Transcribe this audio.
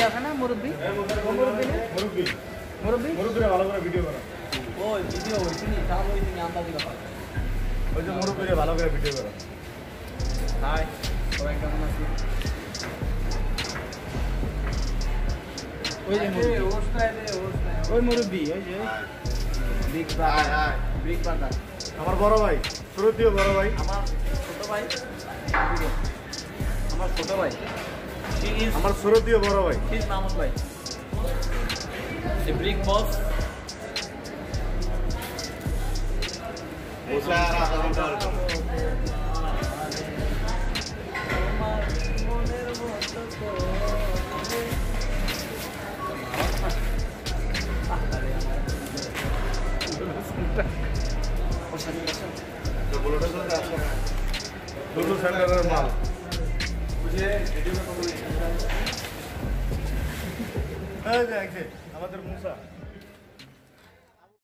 আছে না মুরব্বি মুরব্বি মুরব্বি মুরব্বি মুরব্বিরা ভালো করে ভিডিও করো ওই ভিডিও হইছিনি তাও হইছিনি আমরা দিকে পাই ওই যে মুরব্বিরা ভালো করে ভিডিও করো হাই সবাই কেমন আছেন ওই যে ওই মুরব্বি ওই যে big brother hi big brother আমার বড় ভাই শ্রদ্ধেয় বড় ভাই আমার ছোট ভাই আমার ছোট ভাই আমার শ্রদ্ধেয় বড় ভাই কি নাম ভাই the big boss ওসারা হাজার মনের মতো दोनों सेंटर माल मुझे वीडियो में আমাদের মুসা